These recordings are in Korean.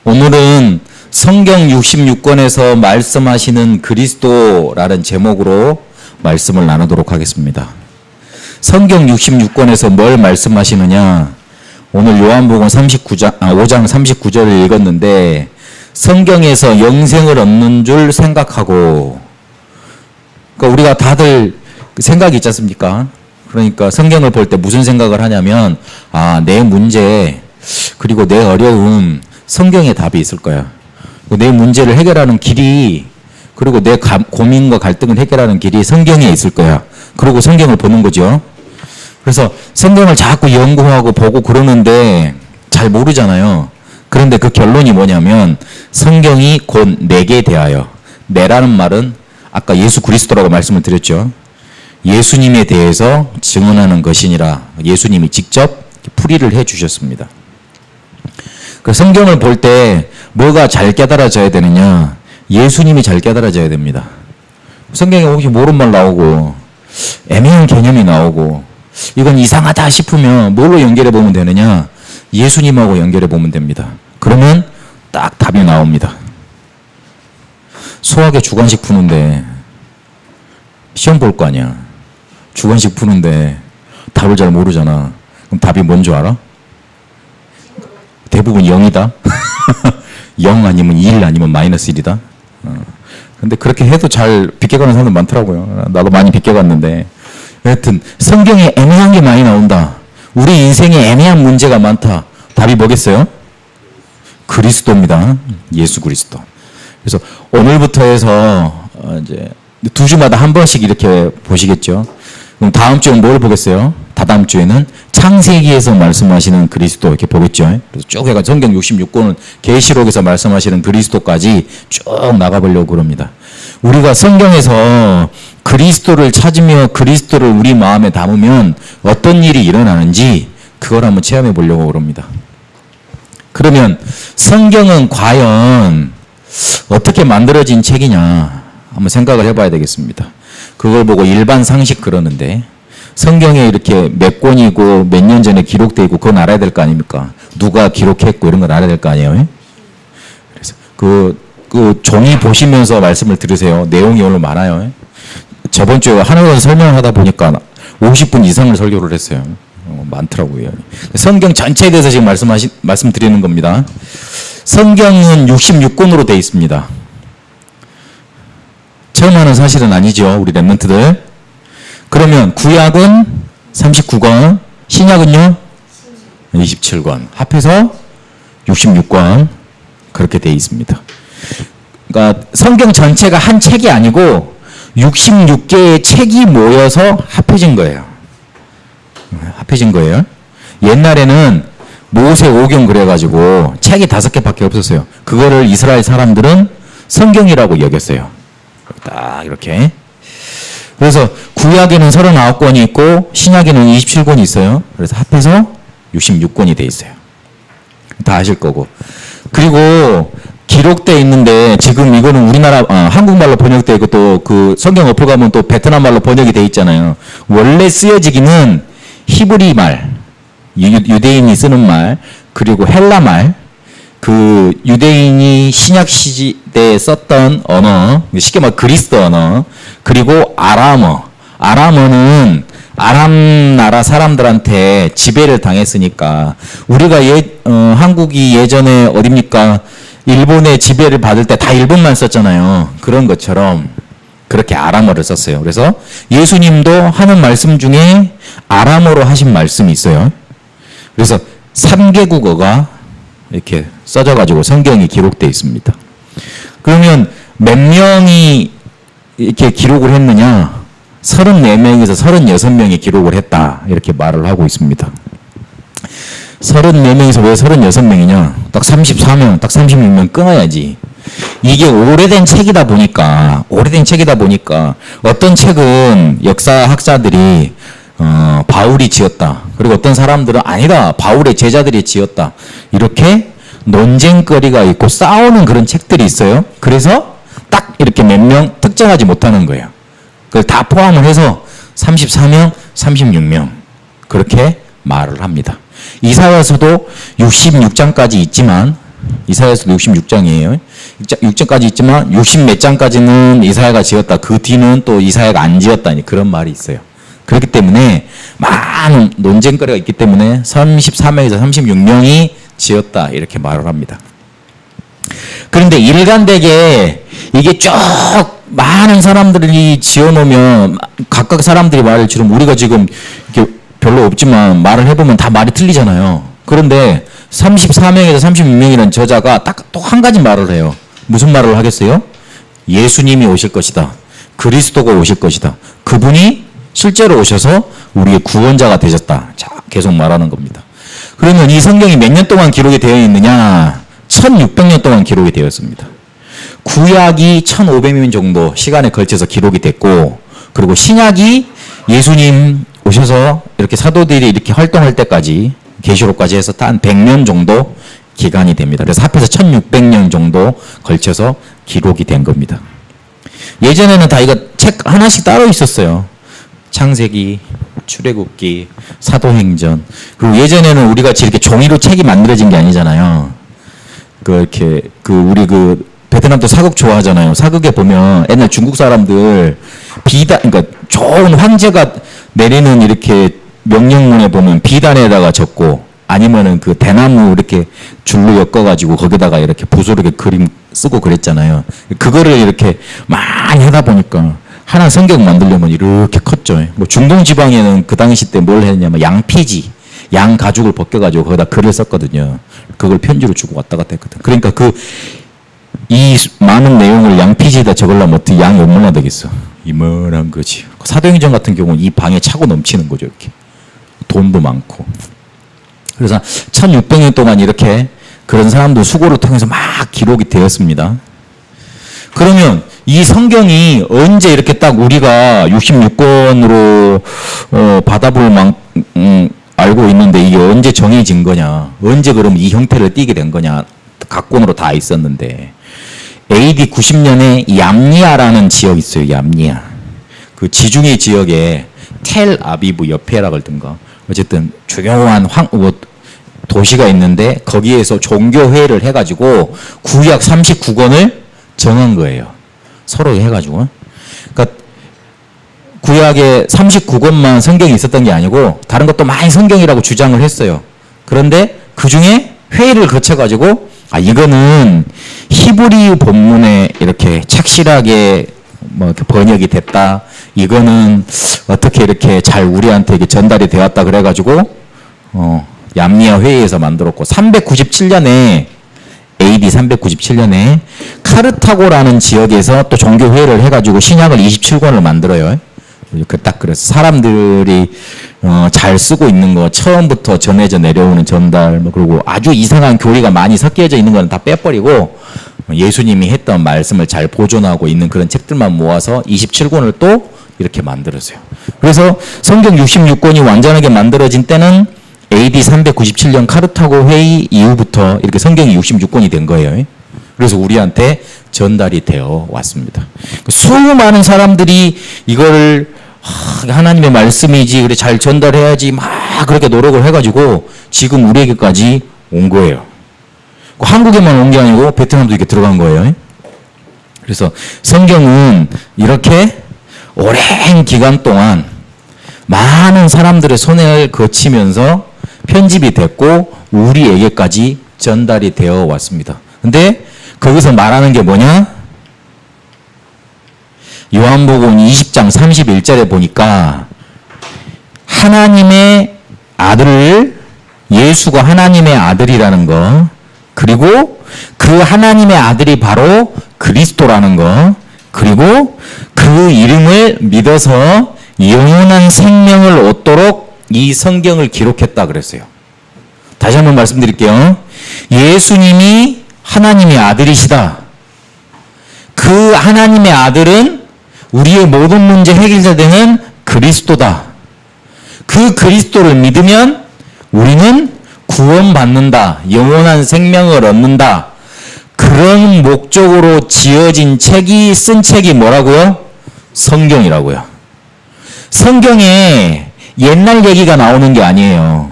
오늘은 성경 66권에서 말씀하시는 그리스도라는 제목으로 말씀을 나누도록 하겠습니다. 성경 66권에서 뭘 말씀하시느냐? 오늘 요한복음 5장 39절을 읽었는데 성경에서 영생을 얻는 줄 생각하고, 그러니까 우리가 다들 생각이 있지 않습니까? 그러니까 성경을 볼 때 무슨 생각을 하냐면, 내 문제 그리고 내 어려움, 성경에 답이 있을 거야. 내 문제를 해결하는 길이, 그리고 내 고민과 갈등을 해결하는 길이 성경에 있을 거야. 그리고 성경을 보는 거죠. 그래서 성경을 자꾸 연구하고 보고 그러는데 잘 모르잖아요. 그런데 그 결론이 뭐냐면 성경이 곧 내게 대하여, 내라는 말은 아까 예수 그리스도라고 말씀을 드렸죠. 예수님에 대해서 증언하는 것이니라. 예수님이 직접 풀이를 해 주셨습니다. 그 성경을 볼 때 뭐가 잘 깨달아져야 되느냐? 예수님이 잘 깨달아져야 됩니다. 성경에 혹시 모르는 말 나오고 애매한 개념이 나오고 이건 이상하다 싶으면 뭘로 연결해 보면 되느냐? 예수님하고 연결해 보면 됩니다. 그러면 딱 답이 나옵니다. 수학의 주관식 푸는데 시험 볼 거 아니야. 주관식 푸는데 답을 잘 모르잖아. 그럼 답이 뭔 줄 알아? 대부분 0이다. 0 아니면 1 아니면 마이너스 1이다. 근데 그렇게 해도 잘 비껴가는 사람들 많더라고요. 나도 많이 비껴갔는데. 여하튼 성경에 애매한 게 많이 나온다. 우리 인생에 애매한 문제가 많다. 답이 뭐겠어요? 그리스도입니다. 예수 그리스도. 그래서 오늘부터 해서 이제 두 주마다 한 번씩 이렇게 보시겠죠. 그럼 다음 주는 뭘 보겠어요? 다다음 주에는 창세기에서 말씀하시는 그리스도 이렇게 보겠죠. 그래서 쭉 해가 성경 66권은 계시록에서 말씀하시는 그리스도까지 쭉 나가보려고 그럽니다. 우리가 성경에서 그리스도를 찾으며 그리스도를 우리 마음에 담으면 어떤 일이 일어나는지 그걸 한번 체험해 보려고 그럽니다. 그러면 성경은 과연 어떻게 만들어진 책이냐 한번 생각을 해봐야 되겠습니다. 그걸 보고 일반 상식 그러는데 성경에 이렇게 몇 권이고 몇 년 전에 기록되어 있고 그건 알아야 될 거 아닙니까? 누가 기록했고 이런 건 알아야 될 거 아니에요? 그래서 그 종이 보시면서 말씀을 들으세요. 내용이 오늘 많아요. 저번 주에 하나만 설명하다 보니까 50분 이상을 설교를 했어요. 많더라고요. 성경 전체에 대해서 지금 말씀드리는 겁니다. 성경은 66권으로 되어 있습니다. 처음 하는 사실은 아니죠. 우리 랩런트들. 그러면 구약은 39권, 신약은요? 27권. 합해서 66권. 그렇게 되어 있습니다. 그러니까 성경 전체가 한 책이 아니고 66개의 책이 모여서 합해진 거예요. 합해진 거예요. 옛날에는 모세 오경 그래가지고 책이 5개밖에 없었어요. 그거를 이스라엘 사람들은 성경이라고 여겼어요. 딱 이렇게. 그래서 구약에는 39권이 있고 신약에는 27권이 있어요. 그래서 합해서 66권이 돼 있어요. 다 아실 거고. 그리고 기록되어 있는데 지금 이거는 우리나라 한국말로 번역되어 있고 또 그 성경 어플 가면 또 베트남말로 번역이 돼 있잖아요. 원래 쓰여지기는 히브리 말, 유대인이 쓰는 말, 그리고 헬라 말, 그 유대인이 신약 시대에 썼던 언어, 쉽게 말해 그리스 언어, 그리고 아람어는 아람 나라 사람들한테 지배를 당했으니까 우리가 한국이 예전에 어딥니까? 일본의 지배를 받을 때 다 일본만 썼잖아요. 그런 것처럼 그렇게 아람어를 썼어요. 그래서 예수님도 하는 말씀 중에 아람어로 하신 말씀이 있어요. 그래서 3개국어가 이렇게 써져가지고 성경이 기록되어 있습니다. 그러면 몇 명이 이렇게 기록을 했느냐? 34명에서 36명이 기록을 했다. 이렇게 말을 하고 있습니다. 34명에서 왜 36명이냐? 딱 34명, 딱 36명 끊어야지. 이게 오래된 책이다 보니까 어떤 책은 역사학자들이 바울이 지었다. 그리고 어떤 사람들은 아니다. 바울의 제자들이 지었다. 이렇게 논쟁거리가 있고 싸우는 그런 책들이 있어요. 그래서 딱 이렇게 몇 명 특정하지 못하는 거예요. 그걸 다 포함을 해서 34명, 36명 그렇게 말을 합니다. 이사야서도 66장까지 있지만 이사야서도 66장이에요. 6장까지 있지만 60 몇 장까지는 이사야가 지었다. 그 뒤는 또 이사야가 안 지었다. 그런 말이 있어요. 그렇기 때문에 많은 논쟁거리가 있기 때문에 34명에서 36명이 지었다. 이렇게 말을 합니다. 그런데 일관되게 이게 쭉 많은 사람들이 지어놓으면 각각 사람들이 말을 지금 우리가 지금 이렇게 별로 없지만 말을 해보면 다 말이 틀리잖아요. 그런데 34명에서 36명이라는 저자가 딱 또 한 가지 말을 해요. 무슨 말을 하겠어요? 예수님이 오실 것이다. 그리스도가 오실 것이다. 그분이 실제로 오셔서 우리의 구원자가 되셨다. 자, 계속 말하는 겁니다. 그러면 이 성경이 몇 년 동안 기록이 되어 있느냐? 1600년 동안 기록이 되었습니다. 구약이 1500년 정도 시간에 걸쳐서 기록이 됐고, 그리고 신약이 예수님 오셔서 이렇게 사도들이 이렇게 활동할 때까지 계시록까지 해서 한 100년 정도 기간이 됩니다. 그래서 합해서 1600년 정도 걸쳐서 기록이 된 겁니다. 예전에는 다 이거 책 하나씩 따로 있었어요. 창세기, 출애굽기, 사도행전. 그리고 예전에는 우리 같이 이렇게 종이로 책이 만들어진 게 아니잖아요. 우리 베트남도 사극 좋아하잖아요. 사극에 보면 옛날 중국 사람들 그러니까 좋은 황제가 내리는 이렇게 명령문에 보면 비단에다가 적고 아니면은 그 대나무 이렇게 줄로 엮어가지고 거기다가 이렇게 붓으로 이렇게 그림 쓰고 그랬잖아요. 그거를 이렇게 많이 하다 보니까 하나 성경 만들려면 이렇게 컸죠. 뭐 중동 지방에는 그 당시 때 뭘 했냐면 양피지, 양 가죽을 벗겨가지고 거기다 글을 썼거든요. 그걸 편지로 주고 왔다 갔다 했거든. 그러니까 이 많은 내용을 양피지에다 적으려면 어떻게 양이 얼마나 되겠어. 이만한 거지. 사도행전 같은 경우는 이 방에 차고 넘치는 거죠. 이렇게. 돈도 많고. 그래서 1600년 동안 이렇게 그런 사람들 수고를 통해서 막 기록이 되었습니다. 그러면 이 성경이 언제 이렇게 딱 우리가 66권으로 받아볼 알고 있는데 이게 언제 정해진 거냐? 언제 그럼 이 형태를 띠게 된 거냐? 각권으로 다 있었는데 AD 90년에 얌니아라는 지역이 있어요. 얌니아. 그 지중해 지역에 텔 아비브 옆에라 그러던가 어쨌든 조용한 도시가 있는데 거기에서 종교회의를 해가지고 구약 39권을 정한 거예요. 서로 해가지고. 그러니까 구약에 39권만 성경이 있었던 게 아니고 다른 것도 많이 성경이라고 주장을 했어요. 그런데 그 중에 회의를 거쳐가지고 이거는 히브리 본문에 이렇게 착실하게 이렇게 번역이 됐다. 이거는 어떻게 이렇게 잘 우리한테 이렇게 전달이 되었다. 그래가지고 얌니아 회의에서 만들었고 397년에 AD 397년에 카르타고라는 지역에서 또 종교회의를 해가지고 신약을 27권을 만들어요. 딱 그래서 사람들이 잘 쓰고 있는 거 처음부터 전해져 내려오는 전달 그리고 아주 이상한 교리가 많이 섞여져 있는 건 다 빼버리고 예수님이 했던 말씀을 잘 보존하고 있는 그런 책들만 모아서 27권을 또 이렇게 만들었어요. 그래서 성경 66권이 완전하게 만들어진 때는 AD 397년 카르타고 회의 이후부터 이렇게 성경이 66권이 된 거예요. 그래서 우리한테 전달이 되어 왔습니다. 수많은 사람들이 이거를 하나님의 말씀이지 그래 잘 전달해야지 막 그렇게 노력을 해가지고 지금 우리에게까지 온 거예요. 한국에만 온 게 아니고 베트남도 이렇게 들어간 거예요. 그래서 성경은 이렇게 오랜 기간 동안 많은 사람들의 손을 거치면서 편집이 됐고 우리에게까지 전달이 되어 왔습니다. 근데 거기서 말하는 게 뭐냐? 요한복음 20장 31절에 보니까 하나님의 아들을 예수가 하나님의 아들이라는 거 그리고 그 하나님의 아들이 바로 그리스도라는 거 그리고 그 이름을 믿어서 영원한 생명을 얻도록 이 성경을 기록했다 그랬어요. 다시 한번 말씀드릴게요. 예수님이 하나님의 아들이시다. 그 하나님의 아들은 우리의 모든 문제 해결자 되는 그리스도다. 그 그리스도를 믿으면 우리는 구원받는다. 영원한 생명을 얻는다. 그런 목적으로 지어진 쓴 책이 뭐라고요? 성경이라고요. 성경에 옛날 얘기가 나오는 게 아니에요.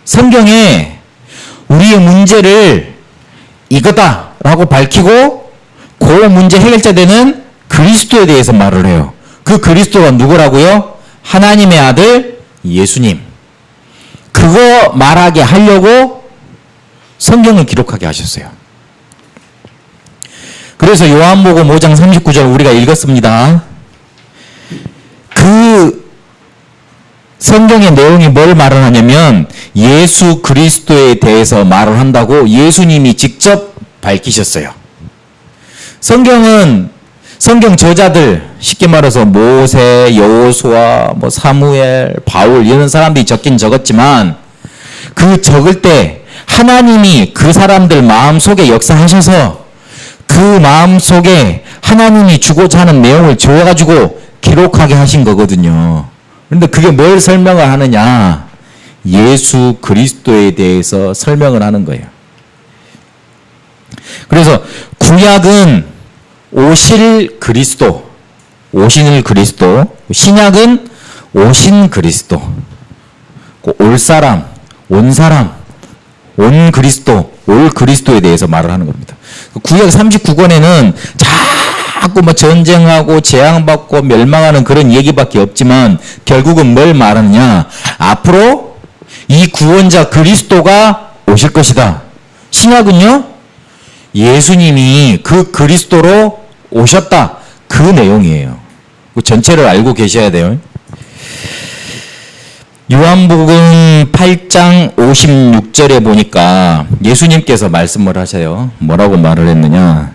성경에 우리의 문제를 이거다라고 밝히고 그 문제 해결자 되는 그리스도에 대해서 말을 해요. 그 그리스도가 누구라고요? 하나님의 아들 예수님. 그거 말하게 하려고 성경을 기록하게 하셨어요. 그래서 요한복음 5장 39절 우리가 읽었습니다. 그 성경의 내용이 뭘 말을 하냐면 예수 그리스도에 대해서 말을 한다고 예수님이 직접 밝히셨어요. 성경은 성경 저자들, 쉽게 말해서 모세, 여호수아, 사무엘, 바울 이런 사람들이 적긴 적었지만 그 적을 때 하나님이 그 사람들 마음속에 역사하셔서 그 마음속에 하나님이 주고자 하는 내용을 지어가지고 기록하게 하신 거거든요. 그런데 그게 뭘 설명을 하느냐? 예수 그리스도에 대해서 설명을 하는 거예요. 그래서 구약은 오실 그리스도, 오시는 그리스도, 신약은 오신 그리스도, 올 사람, 온 사람, 온 그리스도, 올 그리스도에 대해서 말을 하는 겁니다. 구약 39권에는 자꾸 전쟁하고 재앙받고 멸망하는 그런 얘기밖에 없지만 결국은 뭘 말하느냐? 앞으로 이 구원자 그리스도가 오실 것이다. 신약은요? 예수님이 그 그리스도로 오셨다. 그 내용이에요. 그 전체를 알고 계셔야 돼요. 요한복음 8장 56절에 보니까 예수님께서 말씀을 하세요. 뭐라고 말을 했느냐?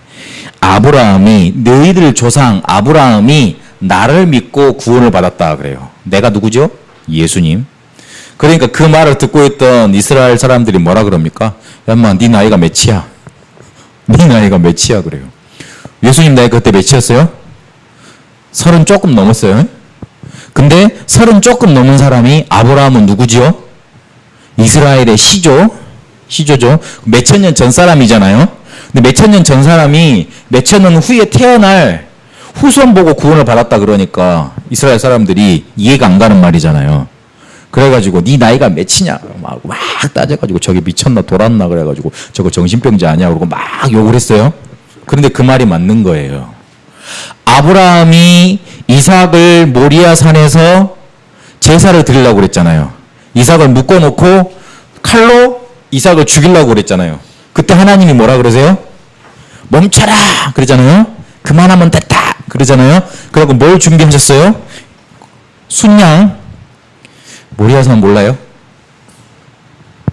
아브라함이 너희들 조상 아브라함이 나를 믿고 구원을 받았다 그래요. 내가 누구죠? 예수님. 그러니까 그 말을 듣고 있던 이스라엘 사람들이 뭐라 그럽니까? 야, 인마, 네 나이가 몇이야? 네 나이가 몇이야? 그래요. 예수님 나이 그때 몇이었어요? 30 조금 넘었어요. 근데 30 조금 넘은 사람이 아브라함은 누구지요? 이스라엘의 시조죠. 몇천 년 전 사람이잖아요. 근데 몇천 년 전 사람이 몇천 년 후에 태어날 후손 보고 구원을 받았다 그러니까 이스라엘 사람들이 이해가 안 가는 말이잖아요. 그래가지고 네 나이가 몇이냐 막 따져가지고 저게 미쳤나 돌았나 그래가지고 저거 정신병자 아니야 그러고 막 욕을 했어요. 그런데 그 말이 맞는 거예요. 아브라함이 이삭을 모리아 산에서 제사를 드리려고 그랬잖아요. 이삭을 묶어놓고 칼로 이삭을 죽이려고 그랬잖아요. 그때 하나님이 뭐라 그러세요? 멈춰라 그러잖아요. 그만하면 됐다 그러잖아요. 그리고 뭘 준비하셨어요? 순양. 모리아산 몰라요?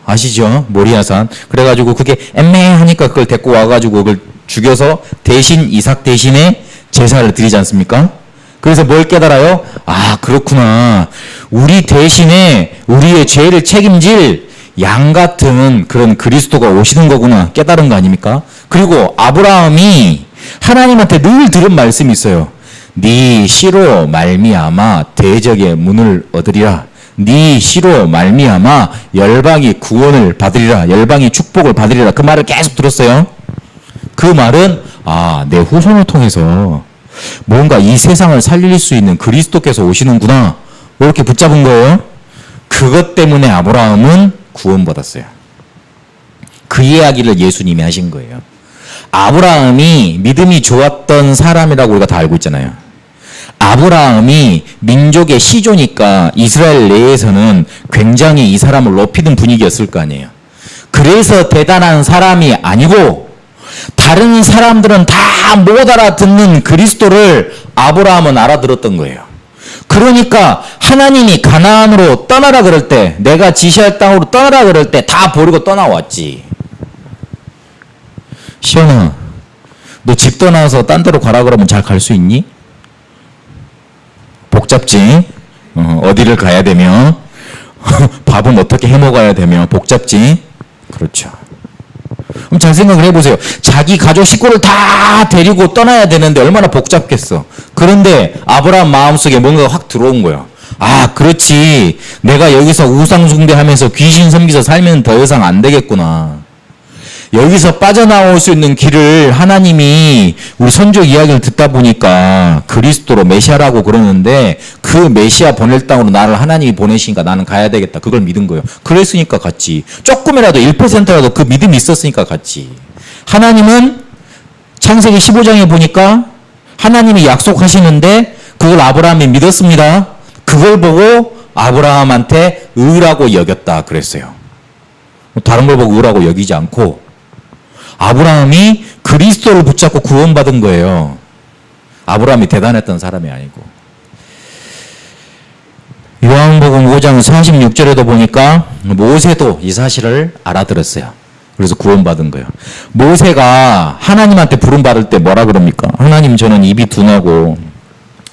아시죠? 모리아산. 그래가지고 그게 애매하니까 그걸 데리고 와가지고 그걸 죽여서 대신 이삭 대신에 제사를 드리지 않습니까? 그래서 뭘 깨달아요? 아, 그렇구나. 우리 대신에 우리의 죄를 책임질 양 같은 그런 그리스도가 오시는 거구나. 깨달은 거 아닙니까? 그리고 아브라함이 하나님한테 늘 들은 말씀이 있어요. 네 씨로 말미암아 대적의 문을 얻으리라. 네 씨로 말미암아 열방이 구원을 받으리라. 열방이 축복을 받으리라. 그 말을 계속 들었어요. 그 말은 내 후손을 통해서 뭔가 이 세상을 살릴 수 있는 그리스도께서 오시는구나. 이렇게 붙잡은 거예요. 그것 때문에 아브라함은 구원받았어요. 그 이야기를 예수님이 하신 거예요. 아브라함이 믿음이 좋았던 사람이라고 우리가 다 알고 있잖아요. 아브라함이 민족의 시조니까 이스라엘 내에서는 굉장히 이 사람을 높이는 분위기였을 거 아니에요. 그래서 대단한 사람이 아니고 다른 사람들은 다 못 알아듣는 그리스도를 아브라함은 알아들었던 거예요. 그러니까 하나님이 가나안으로 떠나라 그럴 때, 내가 지시할 땅으로 떠나라 그럴 때 다 버리고 떠나왔지. 시연아, 너 집 떠나서 딴 데로 가라 그러면 잘 갈 수 있니? 복잡지. 어디를 가야 되며 밥은 어떻게 해 먹어야 되며 복잡지. 그렇죠. 그럼 잘 생각을 해보세요. 자기 가족 식구를 다 데리고 떠나야 되는데 얼마나 복잡겠어. 그런데 아브라함 마음속에 뭔가가 확 들어온 거야. 아, 그렇지. 내가 여기서 우상 숭배하면서 귀신 섬기서 살면 더 이상 안 되겠구나. 여기서 빠져나올 수 있는 길을 하나님이 우리 선조 이야기를 듣다 보니까 그리스도로 메시아라고 그러는데 그 메시아 보낼 땅으로 나를 하나님이 보내시니까 나는 가야 되겠다. 그걸 믿은 거예요. 그랬으니까 갔지. 조금이라도 1%라도 그 믿음이 있었으니까 갔지. 하나님은 창세기 15장에 보니까 하나님이 약속하시는데 그걸 아브라함이 믿었습니다. 그걸 보고 아브라함한테 의라고 여겼다 그랬어요. 다른 걸 보고 의라고 여기지 않고 아브라함이 그리스도를 붙잡고 구원받은 거예요. 아브라함이 대단했던 사람이 아니고. 요한복음 5장 36절에도 보니까 모세도 이 사실을 알아들었어요. 그래서 구원받은 거예요. 모세가 하나님한테 부름받을 때 뭐라 그럽니까? 하나님, 저는 입이 둔하고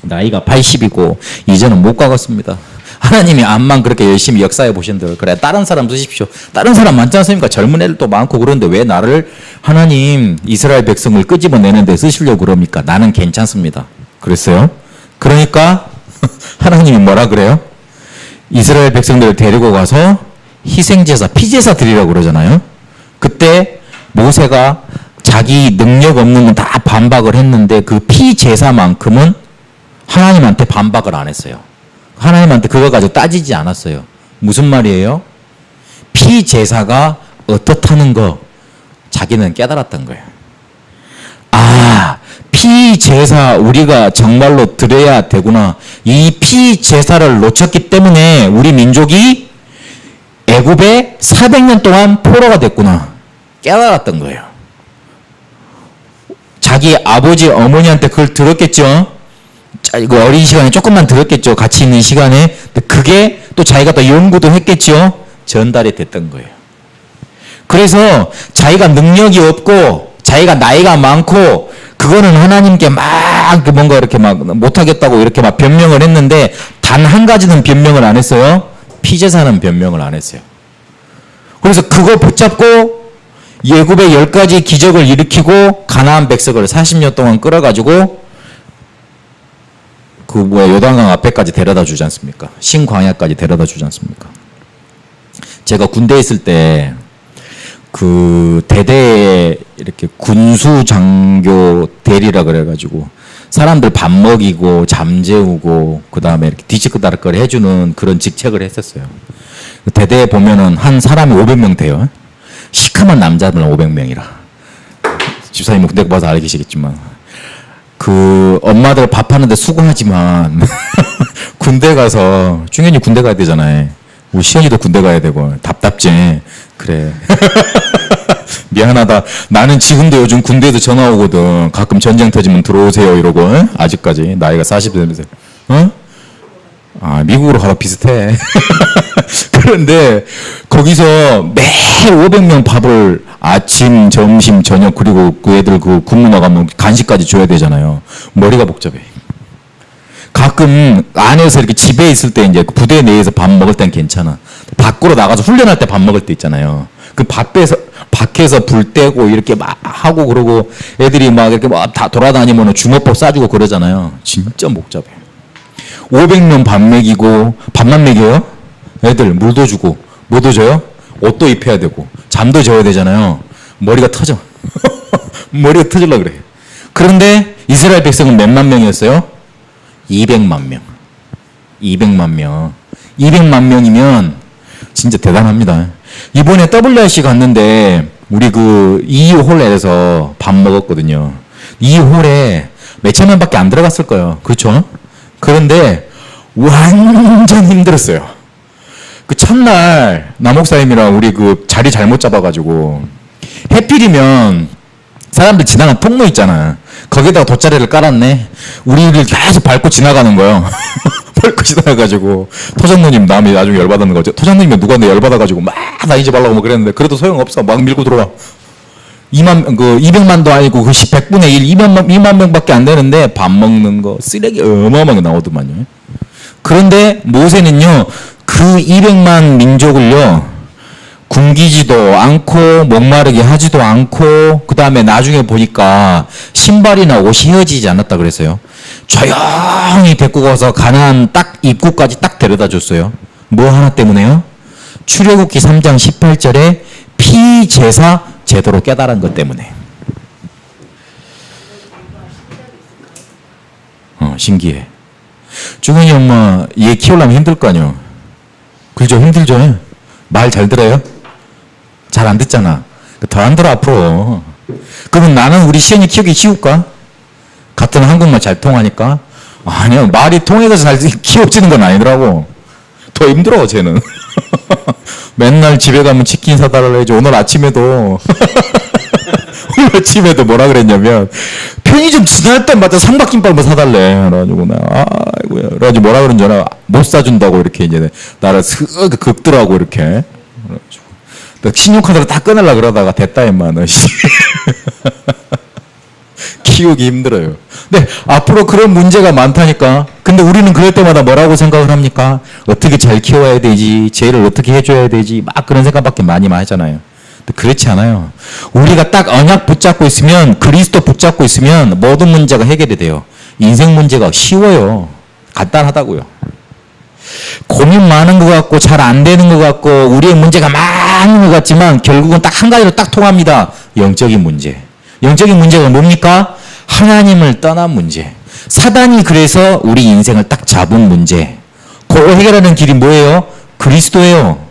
나이가 80이고 이제는 못 가겠습니다. 하나님이 암만 그렇게 열심히 역사해 보신들, 그래 다른 사람 쓰십시오. 다른 사람 많지 않습니까? 젊은 애들도 많고 그런데 왜 나를 하나님 이스라엘 백성을 끄집어내는데 쓰시려고 그럽니까? 나는 괜찮습니다. 그랬어요. 그러니까 하나님이 뭐라 그래요? 이스라엘 백성들을 데리고 가서 희생제사, 피제사 드리라고 그러잖아요. 그때 모세가 자기 능력 없는 건 다 반박을 했는데 그 피제사만큼은 하나님한테 반박을 안 했어요. 하나님한테 그거 가지고 따지지 않았어요. 무슨 말이에요? 피제사가 어떻다는 거 자기는 깨달았던 거예요. 아, 피제사 우리가 정말로 드려야 되구나. 이 피제사를 놓쳤기 때문에 우리 민족이 애굽에 400년 동안 포로가 됐구나. 깨달았던 거예요. 자기 아버지 어머니한테 그걸 들었겠죠. 이거 어린 시간에 조금만 들었겠죠. 같이 있는 시간에. 그게 또 자기가 또 연구도 했겠죠. 전달이 됐던 거예요. 그래서 자기가 능력이 없고 자기가 나이가 많고 그거는 하나님께 막 뭔가 이렇게 막 못하겠다고 이렇게 막 변명을 했는데 단 한 가지는 변명을 안 했어요. 피제사는 변명을 안 했어요. 그래서 그거 붙잡고 예굽의 10가지 기적을 일으키고 가나안 백성을 40년 동안 끌어가지고 요단강 앞에까지 데려다 주지 않습니까? 신광야까지 데려다 주지 않습니까? 제가 군대에 있을 때 그 대대에 이렇게 군수장교 대리라 그래가지고 사람들 밥 먹이고 잠재우고 그 다음에 이렇게 뒤치다락거리 해주는 그런 직책을 했었어요. 대대에 보면은 한 사람이 500명 돼요. 시커먼 남자들은 500명이라. 집사님 군대 가봐서 알겠지만 그 엄마들 밥하는데 수고하지만 군대 가서 중현이 군대 가야 되잖아요. 우리 시현이도 군대 가야 되고 답답지. 그래. 미안하다. 나는 지금도 요즘 군대에도 전화 오거든. 가끔 전쟁 터지면 들어오세요 이러고. 아직까지 나이가 40대 되면서. 어? 아, 미국으로 가도 비슷해. 그런데 거기서 매일 500명 밥을 아침, 점심, 저녁 그리고 그 애들 그 군무 나가면 간식까지 줘야 되잖아요. 머리가 복잡해. 가끔 안에서 이렇게 집에 있을 때 이제 부대 내에서 밥 먹을 땐 괜찮아. 밖으로 나가서 훈련할 때 밥 먹을 때 있잖아요. 그 밖에서 불 떼고 이렇게 막 하고 그러고 애들이 막 이렇게 막 다 돌아다니면 주먹밥 싸주고 그러잖아요. 진짜 복잡해. 500명 밥 먹이고 밥만 먹여요? 애들 물도 주고 뭐도 줘요? 옷도 입혀야 되고 잠도 재워야 되잖아요. 머리가 터져. 머리가 터질라 그래. 그런데 이스라엘 백성은 몇만 명이었어요? 200만 명. 200만 명. 200만 명이면 진짜 대단합니다. 이번에 WRC 갔는데 우리 그 2홀에서 밥 먹었거든요. 2홀에 몇천 명밖에 안 들어갔을 거예요. 그렇죠? 그런데 완전 힘들었어요. 그 첫날 남목사님이랑 우리 그 자리 잘못 잡아가지고 해필이면 사람들 지나가는 통로 있잖아. 거기다가 돗자리를 깔았네. 우리를 계속 밟고 지나가는 거예요. 밟고 지나가가지고 토장로님 남이 나중에 열받았는 거죠. 토장로님이 누구한테 열받아가지고 막 다니지 말라고 뭐 그랬는데 그래도 소용없어. 막 밀고 들어와. 200만도 아니고 그 100분의 1, 2만 명밖에 안 되는데 밥 먹는 거 쓰레기 어마어마하게 나오더만요. 그런데 모세는요, 그 200만 민족을요, 굶기지도 않고 목마르게 하지도 않고 그 다음에 나중에 보니까 신발이나 옷이 헤어지지 않았다 그랬어요. 조용히 데리고 가서 가나안 딱 입구까지 딱 데려다 줬어요. 뭐 하나 때문에요? 출애굽기 3장 18절에 피제사 제도로 깨달은 것 때문에. 신기해. 중현이 엄마 얘 키우려면 힘들 거 아니요. 그죠? 힘들죠? 말 잘 들어요? 잘 안 듣잖아. 더 안 들어 앞으로. 그러면 나는 우리 시연이 키우기 쉬울까? 같은 한국말 잘 통하니까? 아니야, 말이 통해서 잘 키워지는 건 아니더라고. 더 힘들어, 쟤는. 맨날 집에 가면 치킨 사달라고 해야지. 오늘 아침에도 뭐라 그랬냐면 편의점 지날 때마다 삼각김밥을 사달래. 그래가지고 내가 아이고야. 그래가지고 뭐라 그런지 알아? 못 사준다고 이렇게 이제 나를 슥 긁더라고 이렇게. 그래가지고 신용카드로 다 끊으려 그러다가 됐다 임마 너. 키우기 힘들어요. 근데 앞으로 그런 문제가 많다니까. 근데 우리는 그럴 때마다 뭐라고 생각을 합니까? 어떻게 잘 키워야 되지? 쟤를 어떻게 해줘야 되지? 막 그런 생각밖에 많이 하잖아요. 근데 그렇지 않아요. 우리가 딱 언약 붙잡고 있으면, 그리스도 붙잡고 있으면 모든 문제가 해결이 돼요. 인생 문제가 쉬워요. 간단하다고요. 고민 많은 것 같고 잘 안 되는 것 같고 우리의 문제가 많은 것 같지만 결국은 딱 한 가지로 딱 통합니다. 영적인 문제. 영적인 문제가 뭡니까? 하나님을 떠난 문제. 사단이 그래서 우리 인생을 딱 잡은 문제. 그거 해결하는 길이 뭐예요? 그리스도예요.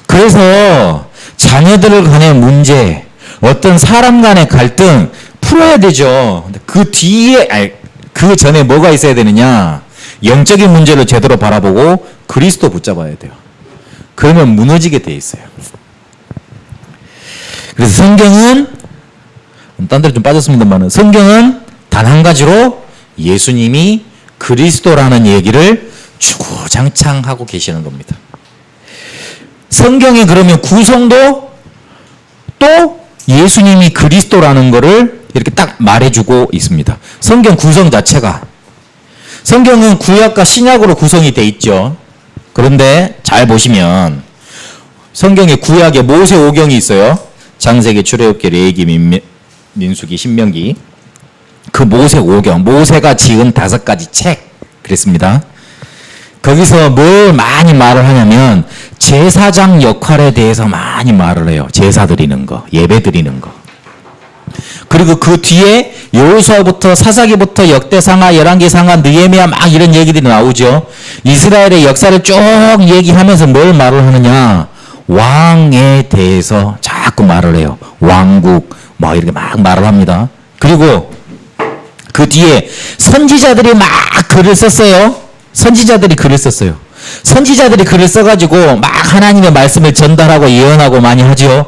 그래서 자녀들 간의 문제, 어떤 사람 간의 갈등 풀어야 되죠. 그 뒤에, 그 전에 뭐가 있어야 되느냐? 영적인 문제를 제대로 바라보고 그리스도 붙잡아야 돼요. 그러면 무너지게 돼 있어요. 그래서 성경은 딴 데로 좀 빠졌습니다만 성경은 단 한 가지로 예수님이 그리스도라는 얘기를 주구장창 하고 계시는 겁니다. 성경에 그러면 구성도 또 예수님이 그리스도라는 거를 이렇게 딱 말해주고 있습니다. 성경 구성 자체가. 성경은 구약과 신약으로 구성이 돼 있죠. 그런데 잘 보시면 성경에 구약에 모세 오경이 있어요. 창세기, 출애굽기, 레위기, 민수기, 신명기. 그 모세 오경, 모세가 지은 5가지 책 그랬습니다. 거기서 뭘 많이 말을 하냐면 제사장 역할에 대해서 많이 말을 해요. 제사 드리는 거, 예배 드리는 거. 그리고 그 뒤에 여호수아부터 사사기부터 역대상하, 열왕기상하, 느헤미야 막 이런 얘기들이 나오죠. 이스라엘의 역사를 쭉 얘기하면서 뭘 말을 하느냐? 왕에 대해서 자꾸 말을 해요. 왕국 막 이렇게 막 말을 합니다. 그리고 그 뒤에 선지자들이 막 글을 썼어요. 선지자들이 글을 썼어요. 선지자들이 글을 써가지고 막 하나님의 말씀을 전달하고 예언하고 많이 하죠.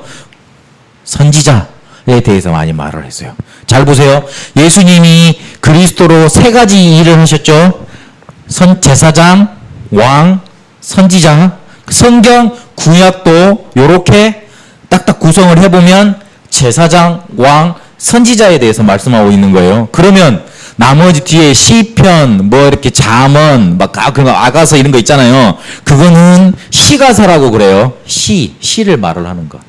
선지자에 대해서 많이 말을 했어요. 잘 보세요. 예수님이 그리스도로 3가지 일을 하셨죠. 제사장, 왕, 선지자. 성경, 구약도 이렇게 딱딱 구성을 해보면 제사장, 왕, 선지자에 대해서 말씀하고 있는 거예요. 그러면 나머지 뒤에 시편, 뭐 이렇게 잠언, 막 아가서 이런 거 있잖아요. 그거는 시가서라고 그래요. 시를 말을 하는 거.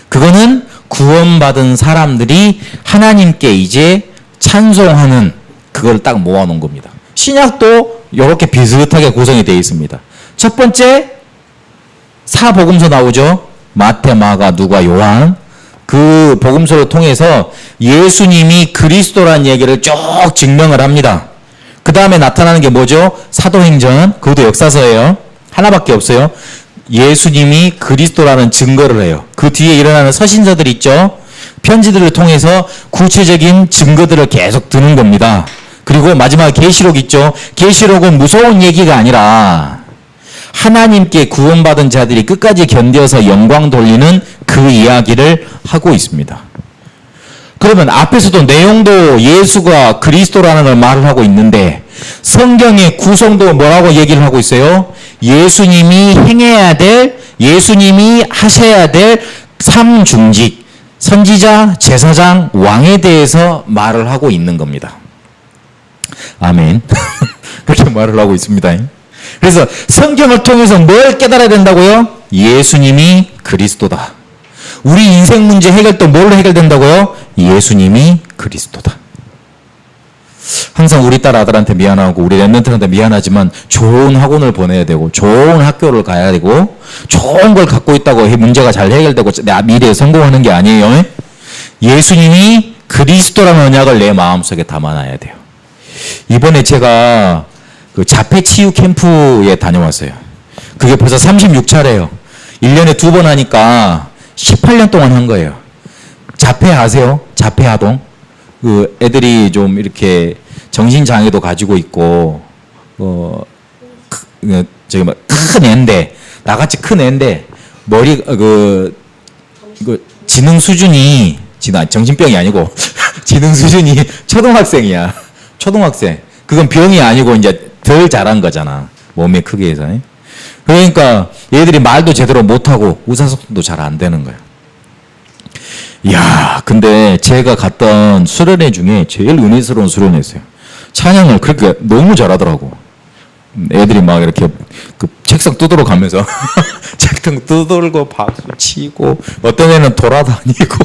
그거는 구원받은 사람들이 하나님께 이제 찬송하는 그걸 딱 모아놓은 겁니다. 신약도 이렇게 비슷하게 구성이 되어 있습니다. 첫 번째 사복음서 나오죠. 마태, 마가, 누가, 요한. 그 복음서를 통해서 예수님이 그리스도라는 얘기를 쭉 증명을 합니다. 그 다음에 나타나는 게 뭐죠? 사도행전. 그것도 역사서예요. 하나밖에 없어요. 예수님이 그리스도라는 증거를 해요. 그 뒤에 일어나는 서신서들 있죠? 편지들을 통해서 구체적인 증거들을 계속 드는 겁니다. 그리고 마지막에 계시록 있죠? 계시록은 무서운 얘기가 아니라 하나님께 구원받은 자들이 끝까지 견뎌서 영광 돌리는 그 이야기를 하고 있습니다. 그러면 앞에서도 내용도 예수가 그리스도라는 걸 말을 하고 있는데 성경의 구성도 뭐라고 얘기를 하고 있어요? 예수님이 행해야 될, 예수님이 하셔야 될 3중직, 선지자, 제사장, 왕에 대해서 말을 하고 있는 겁니다. 아멘. 그렇게 말을 하고 있습니다. 그래서 성경을 통해서 뭘 깨달아야 된다고요? 예수님이 그리스도다. 우리 인생 문제 해결도 뭘로 해결된다고요? 예수님이 그리스도다. 항상 우리 딸 아들한테 미안하고 우리 랩런트한테 미안하지만 좋은 학원을 보내야 되고 좋은 학교를 가야 되고 좋은 걸 갖고 있다고 문제가 잘 해결되고 내 미래에 성공하는 게 아니에요. 예수님이 그리스도라는 언약을 내 마음속에 담아놔야 돼요. 이번에 제가 그 자폐 치유 캠프에 다녀왔어요. 그게 벌써 36차례예요. 1년에 2번 하니까 18년 동안 한 거예요. 자폐 아세요? 자폐 아동? 그 애들이 좀 이렇게 정신장애도 가지고 있고, 저기 큰 애인데, 나같이 큰 애인데, 머리, 지능 수준이, 정신병이 아니고, 지능 수준이 초등학생이야. 초등학생. 그건 병이 아니고 이제 덜 자란 거잖아. 몸의 크기에서. 그러니까 얘들이 말도 제대로 못하고 의사소통도 잘 안 되는 거야. 이야, 근데 제가 갔던 수련회 중에 제일 은혜스러운 수련회였어요. 찬양을 그렇게 너무 잘하더라고. 애들이 막 이렇게 그 책상 두드러 가면서 책상 두들고 박수 치고 어떤 애는 돌아다니고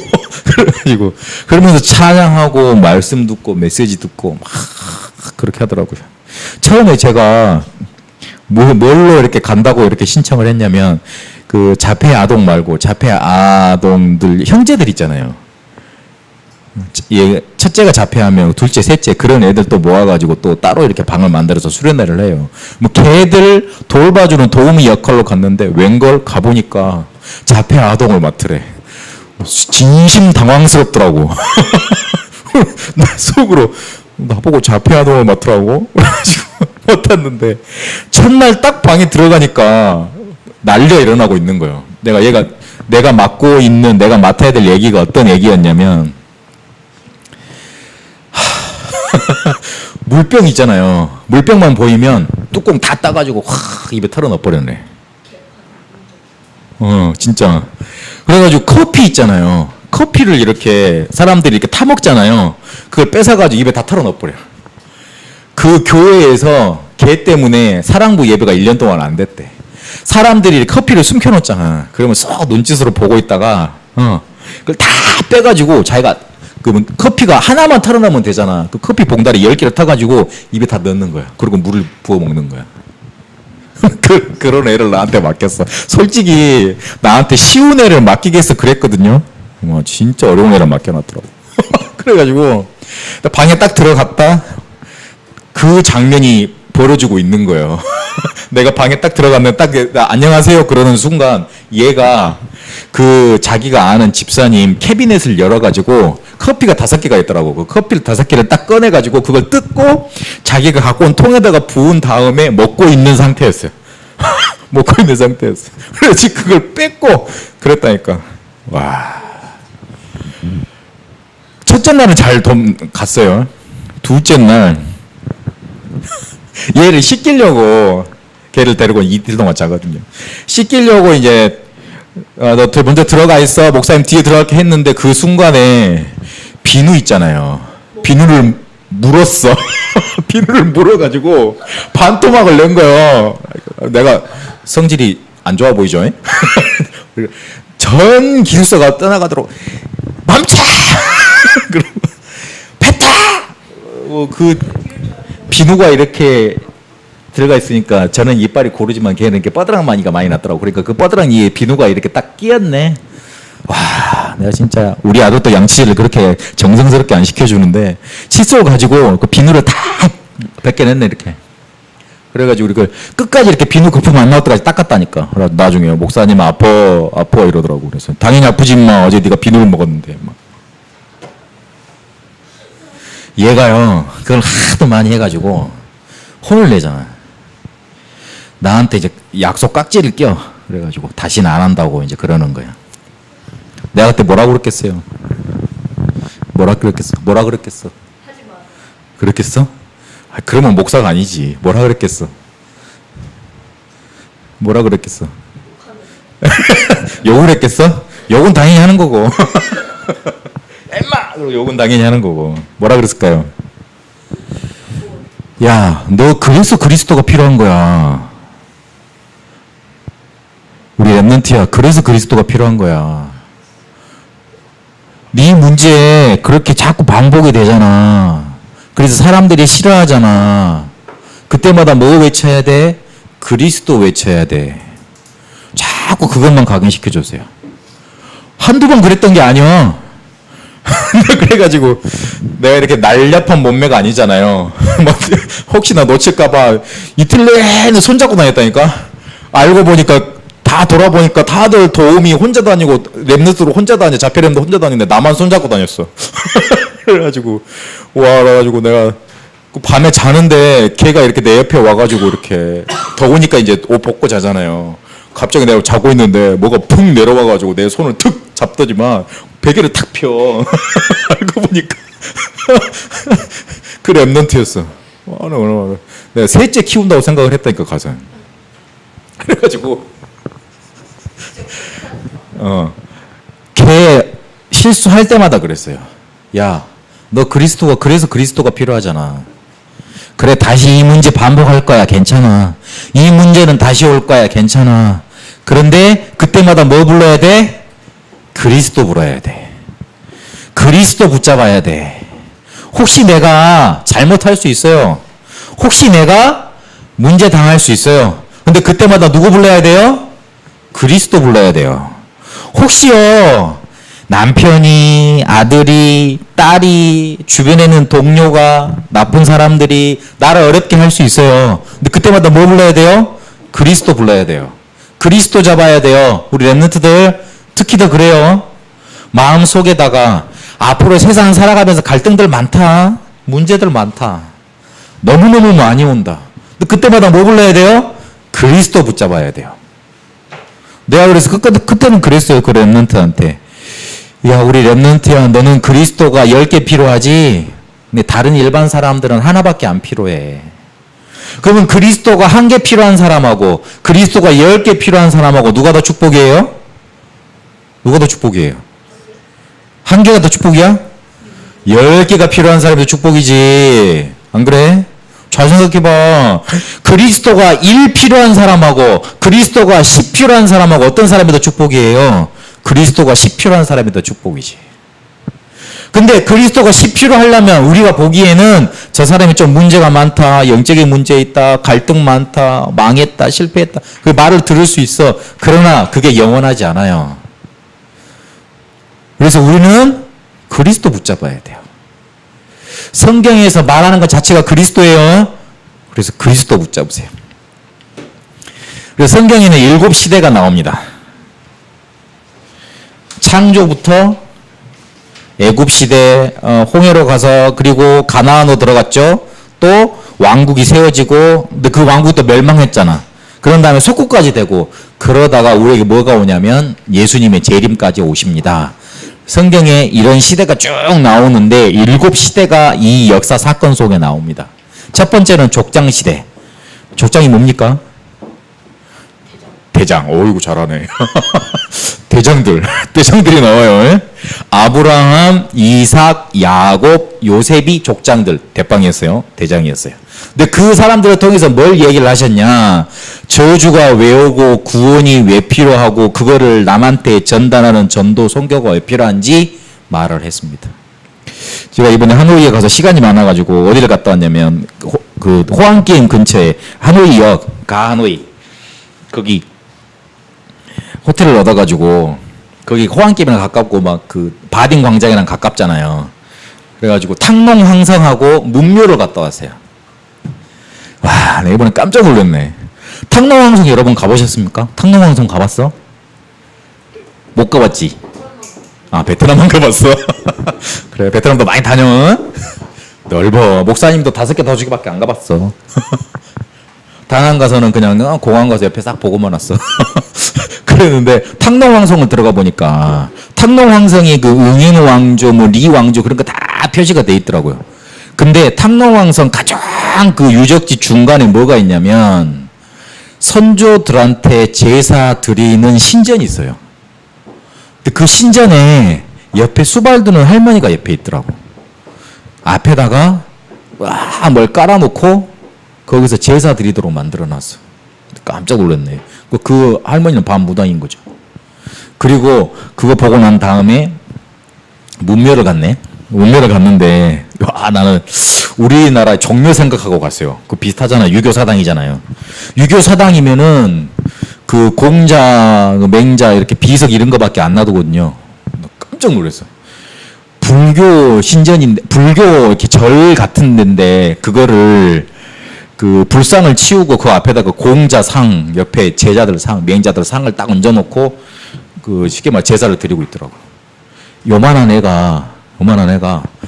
그래가지고 그러면서 찬양하고 말씀 듣고 메시지 듣고 막 그렇게 하더라고요. 처음에 제가 뭘로 이렇게 간다고 이렇게 신청을 했냐면 그 자폐 아동 말고 자폐 아동들 형제들 있잖아요. 첫째가 자폐하면 둘째, 셋째 그런 애들 또 모아가지고 또 따로 이렇게 방을 만들어서 수련회를 해요. 뭐 걔들 돌봐주는 도우미 역할로 갔는데 웬걸 가보니까 자폐 아동을 맡으래. 진심 당황스럽더라고. 나 속으로 나보고 자폐 아동을 맡으라고? 못 탔는데 첫날 딱 방에 들어가니까 난리가 일어나고 있는 거예요. 내가 맡고 있는 내가 맡아야 될 얘기가 어떤 얘기였냐면 물병 있잖아요. 물병만 보이면 뚜껑 다 따가지고 확 입에 털어 넣어버렸네. 진짜. 그래가지고 커피 있잖아요. 커피를 이렇게 사람들이 이렇게 타 먹잖아요. 그걸 뺏어가지고 입에 다 털어 넣어버려. 그 교회에서 걔 때문에 사랑부 예배가 1년 동안 안 됐대. 사람들이 커피를 숨겨놓잖아. 그러면 쏙 눈짓으로 보고 있다가 그걸 다 빼가지고 자기가 그러면 커피가 하나만 털어놓으면 되잖아. 그 커피 봉다리 10개를 타가지고 입에 다 넣는 거야. 그리고 물을 부어 먹는 거야. 그런 애를 나한테 맡겼어. 솔직히 나한테 쉬운 애를 맡기겠어 그랬거든요. 진짜 어려운 애를 맡겨놨더라고. 그래가지고 방에 딱 들어갔다. 그 장면이 벌어지고 있는 거예요. 내가 방에 딱 들어갔는데 딱 안녕하세요 그러는 순간 얘가 그 자기가 아는 집사님 캐비넷을 열어가지고 커피가 5개가 있더라고. 그 커피를 5개를 딱 꺼내가지고 그걸 뜯고 자기가 갖고 온 통에다가 부은 다음에 먹고 있는 상태였어요. 먹고 있는 상태였어요. 그래서 그걸 뺏고 그랬다니까. 와. 첫째 날은 잘 갔어요. 둘째 날 얘를 씻기려고 걔를 데리고 이틀 동안 자거든요. 씻기려고 이제 너 먼저 들어가 있어. 목사님 뒤에 들어갈게 했는데 그 순간에 비누 있잖아요. 비누를 물었어. 비누를 물어가지고 반토막을 낸 거예요. 내가 성질이 안 좋아 보이죠? 전 기숙사가 떠나가도록 멈춰! 그러고 뱉어! 그 비누가 이렇게 들어가 있으니까 저는 이빨이 고르지만 걔는 이렇게 뻐드랑마니가 많이 났더라고. 그러니까 그 뻐드랑이에 비누가 이렇게 딱 끼었네. 와, 내가 진짜 우리 아들도 양치질을 그렇게 정성스럽게 안 시켜주는데 칫솔 가지고 그 비누를 다 벗겨냈네 이렇게. 그래가지고 우리 그 끝까지 이렇게 비누 거품 안 나올 때까지 닦았다니까. 그래서 나중에 목사님 아파 이러더라고. 그래서 당연히 아프지 마. 어제 네가 비누를 먹었는데 막. 얘가요 그걸 하도 많이 해가지고 혼을 내잖아. 나한테 이제 약속 깍지를 껴. 그래가지고 다시는 안 한다고 이제 그러는 거야. 내가 그때 뭐라고 그랬겠어요? 뭐라 그랬겠어? 하지 마. 그랬겠어? 그러면 목사가 아니지. 뭐라 그랬겠어? 욕을 했겠어? 욕은 당연히 하는 거고. 엠마! 그리고 욕은 당연히 하는 거고. 뭐라 그랬을까요? 야, 너 그래서 그리스도가 필요한 거야. 우리 랩런트야. 그래서 그리스도가 필요한 거야. 네 문제에 그렇게 자꾸 반복이 되잖아. 그래서 사람들이 싫어하잖아. 그때마다 뭐 외쳐야 돼? 그리스도 외쳐야 돼. 자꾸 그것만 각인시켜주세요. 한두 번 그랬던 게 아니야. 그래가지고 내가 이렇게 날렵한 몸매가 아니잖아요. 혹시나 놓칠까봐 이틀 내내 손잡고 다녔다니까. 알고 보니까 다 돌아보니까 다들 도움이 혼자 다니고 랩너스로 혼자 다녀. 자폐랩도 혼자 다니는데 나만 손잡고 다녔어. 그래가지고 그래가지고 내가 밤에 자는데 걔가 이렇게 내 옆에 와가지고 이렇게 더우니까 이제 옷 벗고 자잖아요. 갑자기 내가 자고 있는데 뭐가 푹 내려와가지고 내 손을 툭 잡더니만 베개를 탁 펴. 알고 보니까 그 랩넌트였어. 내가 셋째 키운다고 생각을 했다니까 가서. 그래가지고 걔 실수할 때마다 그랬어요. 야, 너 그리스도가 그래서 그리스도가 필요하잖아. 그래, 다시 이 문제 반복할 거야. 괜찮아. 이 문제는 다시 올 거야. 괜찮아. 그런데 그때마다 뭐 불러야 돼? 그리스도 불러야 돼. 그리스도 붙잡아야 돼. 혹시 내가 잘못할 수 있어요. 혹시 내가 문제 당할 수 있어요. 근데 그때마다 누구 불러야 돼요? 그리스도 불러야 돼요. 혹시요, 남편이, 아들이, 딸이, 주변에는 동료가, 나쁜 사람들이 나를 어렵게 할 수 있어요. 근데 그때마다 뭐 불러야 돼요? 그리스도 불러야 돼요. 그리스도 잡아야 돼요. 우리 랩런트들 특히 더 그래요. 마음속에다가 앞으로 세상 살아가면서 갈등들 많다. 문제들 많다. 너무너무 많이 온다. 근데 그때마다 뭐 불러야 돼요? 그리스도 붙잡아야 돼요. 내가 그래서 그때는 그랬어요. 그 랩런트한테. 야, 우리 랩런트야, 너는 그리스도가 10개 필요하지? 근데 다른 일반 사람들은 하나밖에 안 필요해. 그러면 그리스도가 1개 필요한 사람하고 그리스도가 10개 필요한 사람하고 누가 더 축복이에요? 누가 더 축복이에요? 1개가 더 축복이야? 10개가 필요한 사람이 더 축복이지. 안 그래? 잘 생각해봐. 그리스도가 1 필요한 사람하고 그리스도가 10 필요한 사람하고 어떤 사람이 더 축복이에요? 그리스도가 10 필요한 사람이 더 축복이지. 근데 그리스도가 10 필요하려면 우리가 보기에는 저 사람이 좀 문제가 많다, 영적인 문제 있다, 갈등 많다, 망했다, 실패했다, 그 말을 들을 수 있어. 그러나 그게 영원하지 않아요. 그래서 우리는 그리스도 붙잡아야 돼요. 성경에서 말하는 것 자체가 그리스도예요. 그래서 그리스도 붙잡으세요. 그래서 성경에는 7시대가 나옵니다. 창조부터 애굽시대, 홍해로 가서 그리고 가나안으로 들어갔죠. 또 왕국이 세워지고 근데 그 왕국도 멸망했잖아. 그런 다음에 속국까지 되고 그러다가 우리에게 뭐가 오냐면 예수님의 재림까지 오십니다. 성경에 이런 시대가 쭉 나오는데 7시대가 이 역사 사건 속에 나옵니다. 첫 번째는 족장시대. 족장이 뭡니까? 대장. 어이구 잘하네. 대장들이 나와요. 아브라함, 이삭, 야곱, 요셉이 족장들, 대빵이었어요. 대장이었어요. 근데 그 사람들을 통해서 뭘 얘기를 하셨냐? 저주가 왜 오고 구원이 왜 필요하고 그거를 남한테 전달하는 전도 선교가 왜 필요한지 말을 했습니다. 제가 이번에 하노이에 가서 시간이 많아가지고 어디를 갔다 왔냐면 그 호안게임 근처에 하노이역, 가하노이 거기 호텔을 얻어가지고 거기 호안게임이랑 가깝고 막 그 바딩 광장이랑 가깝잖아요. 그래가지고 탕농 황성하고 문묘를 갔다 왔어요. 와, 나 이번에 깜짝 놀랐네. 탕농 황성 여러분 가보셨습니까? 탕농 황성 가봤어? 못 가봤지? 아, 베트남만 가봤어? 그래, 베트남도 많이 다녀. 넓어. 목사님도 5개, 5개밖에 안 가봤어. 다낭 가서는 그냥 공항 가서 옆에 싹 보고만 왔어. 그랬는데 탕농왕성을 들어가 보니까 탕농왕성이 그 응인 왕조, 뭐 리 왕조 그런 거 다 표시가 돼 있더라고요. 근데 탕농왕성 가장 그 유적지 중간에 뭐가 있냐면 선조들한테 제사 드리는 신전이 있어요. 근데 그 신전에 옆에 수발 두는 할머니가 옆에 있더라고. 앞에다가 와, 뭘 깔아놓고 거기서 제사 드리도록 만들어놨어. 깜짝 놀랐네. 그 할머니는 반무당인 거죠. 그리고 그거 보고 난 다음에 문묘를 갔네. 문묘를 갔는데 나는 우리나라 종묘 생각하고 갔어요. 그 비슷하잖아요. 유교 사당이잖아요. 유교 사당이면은 그 공자, 맹자 이렇게 비석 이런 거밖에 안 놔두거든요. 깜짝 놀랐어. 불교 신전인데 불교 이렇게 절 같은 데인데 그거를 그 불상을 치우고 그 앞에다가 공자상 옆에 제자들 상, 맹자들 상을 딱 얹어놓고 그 쉽게 말 제사를 드리고 있더라고. 요만한 애가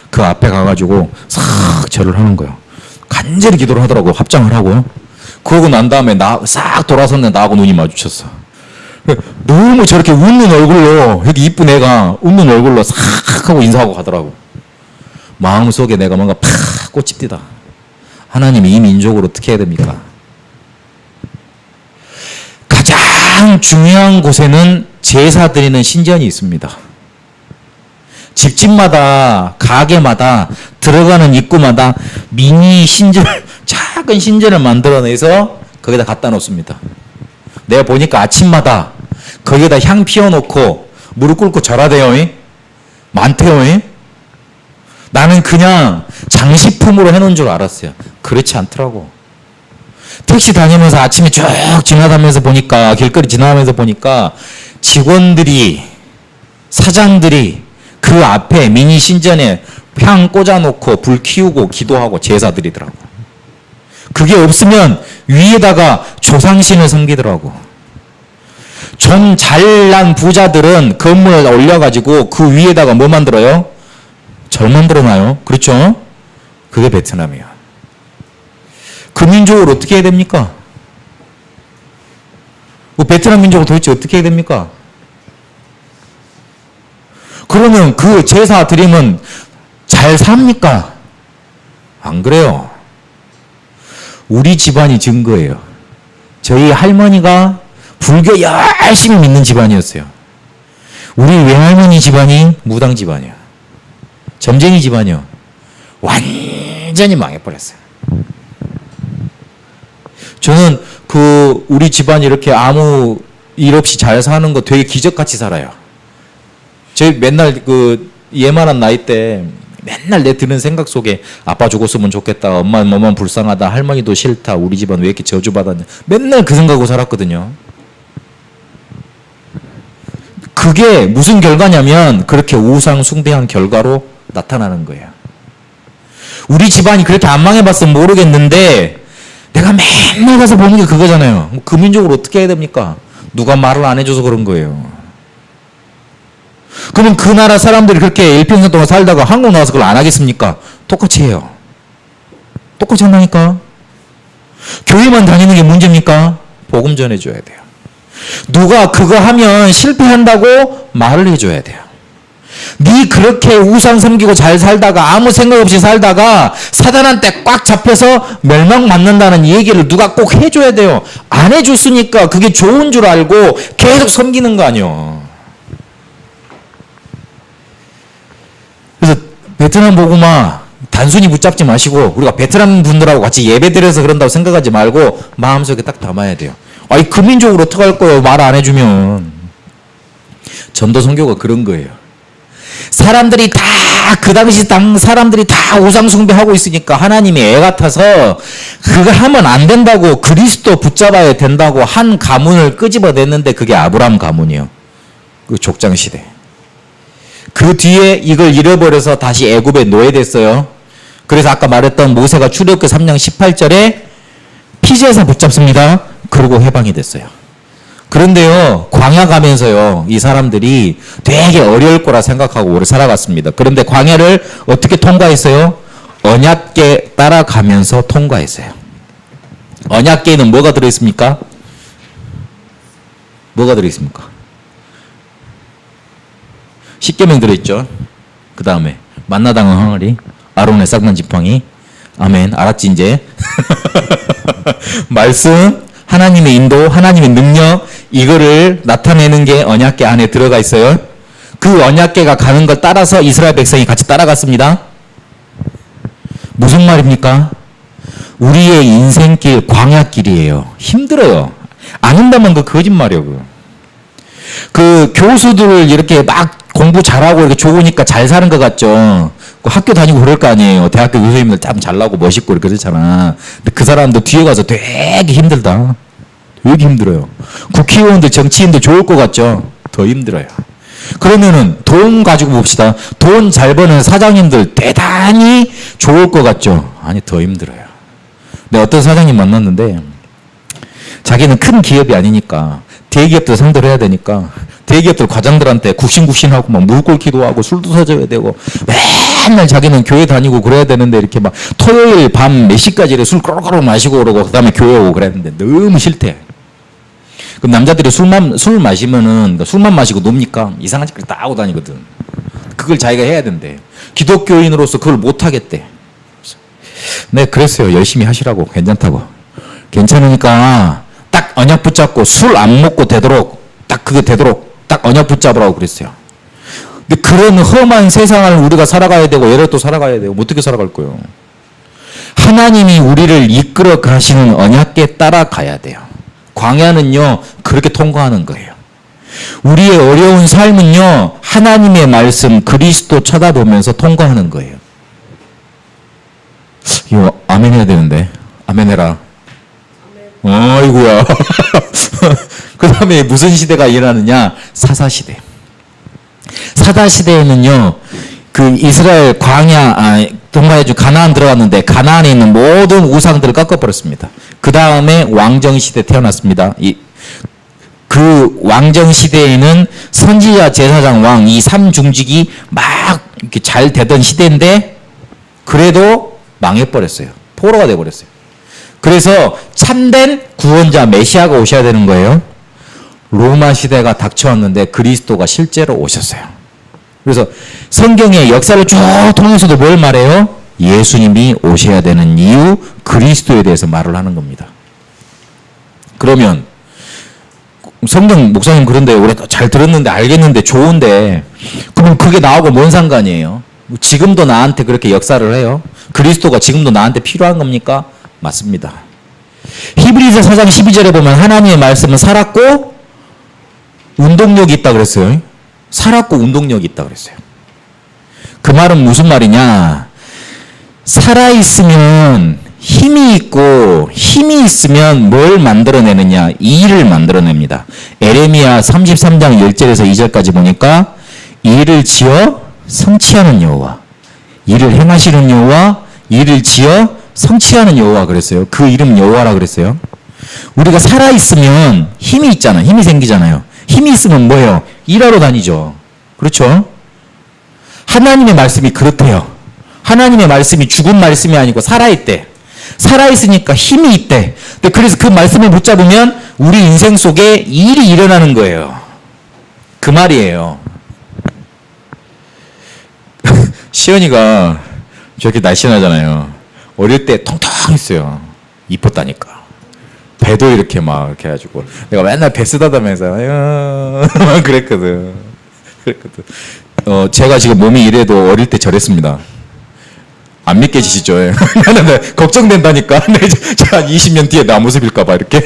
그 앞에 가가지고 싹 절을 하는 거예요. 간절히 기도를 하더라고. 합장을 하고요. 그러고 난 다음에 싹 돌아섰는데 나하고 눈이 마주쳤어. 너무 저렇게 웃는 얼굴로, 여기 이쁜 애가 웃는 얼굴로 싹 하고 인사하고 가더라고. 마음속에 내가 뭔가 팍 꽃이 띠다. 하나님이 이 민족을 어떻게 해야 됩니까? 가장 중요한 곳에는 제사 드리는 신전이 있습니다. 집집마다, 가게마다, 들어가는 입구마다 미니 신전, 작은 신전을 만들어내서 거기다 갖다 놓습니다. 내가 보니까 아침마다 거기에다 향 피워놓고 무릎 꿇고 절하대요. 많대요. 나는 그냥 장식품으로 해놓은 줄 알았어요. 그렇지 않더라고. 택시 다니면서 아침에 쭉 지나가면서 보니까, 길거리 지나가면서 보니까 직원들이, 사장들이 그 앞에 미니 신전에 향 꽂아놓고 불 키우고 기도하고 제사 드리더라고. 그게 없으면 위에다가 조상신을 섬기더라고. 좀 잘난 부자들은 건물을 올려가지고 그 위에다가 뭐 만들어요? 절 만들어놔요. 그렇죠? 그게 베트남이야. 그 민족을 어떻게 해야 됩니까? 베트남 민족을 도대체 어떻게 해야 됩니까? 그러면 그 제사 드리면 잘 삽니까? 안 그래요. 우리 집안이 증거예요. 저희 할머니가 불교 열심히 믿는 집안이었어요. 우리 외할머니 집안이 무당 집안이야. 점쟁이 집안이요. 완전히 망해버렸어요. 저는 우리 집안이 이렇게 아무 일 없이 잘 사는 거 되게 기적같이 살아요. 저희 맨날 얘만한 나이 때 맨날 내 드는 생각 속에 아빠 죽었으면 좋겠다, 엄마는 뭐만 불쌍하다, 할머니도 싫다, 우리 집안 왜 이렇게 저주받았냐, 맨날 그 생각하고 살았거든요. 그게 무슨 결과냐면 그렇게 우상 숭배한 결과로 나타나는 거예요. 우리 집안이 그렇게 안 망해봤으면 모르겠는데 내가 맨날 가서 보는 게 그거잖아요. 그 민족을 어떻게 해야 됩니까? 누가 말을 안 해줘서 그런 거예요. 그러면 그 나라 사람들이 그렇게 일평생 동안 살다가 한국 나와서 그걸 안 하겠습니까? 똑같이 해요. 똑같이 한다니까. 교회만 다니는 게 문제입니까? 복음 전해줘야 돼요. 누가 그거 하면 실패한다고 말을 해줘야 돼요. 네 그렇게 우상 섬기고 잘 살다가 아무 생각 없이 살다가 사단한테 꽉 잡혀서 멸망받는다는 얘기를 누가 꼭 해줘야 돼요. 안 해줬으니까 그게 좋은 줄 알고 계속 섬기는 거 아니에요. 그래서 베트남 복음화 단순히 붙잡지 마시고 우리가 베트남 분들하고 같이 예배 드려서 그런다고 생각하지 말고 마음속에 딱 담아야 돼요. 아니 그 민족으로 어떻게 할 거예요? 말 안 해주면. 전도 선교가 그런 거예요. 사람들이 다 그 당시 사람들이 다 우상 숭배하고 있으니까 하나님이 애 같아서 그거 하면 안 된다고 그리스도 붙잡아야 된다고 한 가문을 끄집어냈는데 그게 아브람 가문이에요. 그 족장 시대. 그 뒤에 이걸 잃어버려서 다시 애굽에 노예됐어요. 그래서 아까 말했던 모세가 출애굽기 3장 18절에 피제사 붙잡습니다. 그러고 해방이 됐어요. 그런데요, 광야 가면서요, 이 사람들이 되게 어려울 거라 생각하고 오래 살아갔습니다. 그런데 광야를 어떻게 통과했어요? 언약궤 따라가면서 통과했어요. 언약궤에는 뭐가 들어있습니까? 뭐가 들어있습니까? 십계명 들어있죠. 그 다음에 만나당한 항아리, 아론의 싹난 지팡이. 아멘. 알았지 이제? 말씀, 하나님의 인도, 하나님의 능력, 이거를 나타내는 게 언약궤 안에 들어가 있어요. 그 언약궤가 가는 걸 따라서 이스라엘 백성이 같이 따라갔습니다. 무슨 말입니까? 우리의 인생길 광야길이에요. 힘들어요. 안 한다면 그 거짓말이에요. 그 교수들을 이렇게 막 공부 잘하고 이렇게 좋으니까 잘 사는 것 같죠. 그 학교 다니고 그럴 거 아니에요. 대학교 교수님들 참 잘나고 멋있고 이렇게 그렇잖아. 근데 그 사람도 뒤에 가서 되게 힘들다. 되게 힘들어요. 국회의원들, 정치인들 좋을 것 같죠? 더 힘들어요. 그러면은 돈 가지고 봅시다. 돈 잘 버는 사장님들 대단히 좋을 것 같죠? 아니, 더 힘들어요. 내가 어떤 사장님 만났는데 자기는 큰 기업이 아니니까 대기업들 상대로 해야 되니까 대기업들 과장들한테 굽신굽신하고 막 물골 기도하고 술도 사줘야 되고 맨날 자기는 교회 다니고 그래야 되는데 이렇게 막 토요일 밤 몇 시까지 술 꼬르꼬르 마시고 그러고 그다음에 교회 오고 그랬는데 너무 싫대. 그럼 남자들이 술 마시면은 술만 마시고 놉니까? 이상한 짓거리 다 하고 다니거든. 그걸 자기가 해야 된대. 기독교인으로서 그걸 못 하겠대. 네, 그랬어요. 열심히 하시라고. 괜찮다고. 괜찮으니까 딱 언약 붙잡고 술 안 먹고 되도록 딱 그게 되도록 딱 언약 붙잡으라고 그랬어요. 근데 그런 험한 세상을 우리가 살아가야 되고 얘를 또 살아가야 되고 어떻게 살아갈 거예요? 하나님이 우리를 이끌어 가시는 언약에 따라가야 돼요. 광야는요 그렇게 통과하는 거예요. 우리의 어려운 삶은요 하나님의 말씀 그리스도 쳐다보면서 통과하는 거예요. 이거 아멘 해야 되는데 아멘 해라. 아이고야. 그 다음에 무슨 시대가 일어나느냐? 사사시대. 사사시대에는요 그 이스라엘 동가해준 가나안 들어갔는데 가나안에 있는 모든 우상들을 꺾어버렸습니다. 그 다음에 왕정시대 태어났습니다. 그 왕정시대에는 선지자, 제사장, 왕 이 삼중직이 막 이렇게 잘 되던 시대인데 그래도 망해버렸어요. 포로가 돼버렸어요. 그래서 참된 구원자 메시아가 오셔야 되는 거예요. 로마 시대가 닥쳐왔는데 그리스도가 실제로 오셨어요. 그래서 성경의 역사를 쭉 통해서도 뭘 말해요? 예수님이 오셔야 되는 이유, 그리스도에 대해서 말을 하는 겁니다. 그러면 성경 목사님 그런데 우리 잘 들었는데 알겠는데 좋은데 그럼 그게 나하고 뭔 상관이에요? 지금도 나한테 그렇게 역사를 해요? 그리스도가 지금도 나한테 필요한 겁니까? 맞습니다. 히브리서 4장 12절에 보면 하나님의 말씀은 살았고 운동력이 있다 그랬어요. 살았고 운동력이 있다 그랬어요. 그 말은 무슨 말이냐? 살아있으면 힘이 있고 힘이 있으면 뭘 만들어내느냐? 일을 만들어냅니다. 에레미야 33장 1절에서 2절까지 보니까 일을 지어 성취하는 여호와, 일을 행하시는 여호와, 일을 지어 성취하는 여호와 그랬어요. 그 이름 여호와라 그랬어요. 우리가 살아있으면 힘이 있잖아요. 힘이 생기잖아요. 힘이 있으면 뭐예요? 일하러 다니죠. 그렇죠? 하나님의 말씀이 그렇대요. 하나님의 말씀이 죽은 말씀이 아니고 살아있대. 살아있으니까 힘이 있대. 그래서 그 말씀을 붙잡으면 우리 인생 속에 일이 일어나는 거예요. 그 말이에요. 시연이가 저렇게 날씬하잖아요. 어릴 때 통통했어요. 이뻤다니까. 배도 이렇게 막 이렇게 해가지고 내가 맨날 배 쓰다듬면서 그랬거든. 제가 지금 몸이 이래도 어릴 때 저랬습니다. 안 믿겨지시죠? 걱정된다니까. 제가 20년 뒤에 나 모습일까봐 이렇게.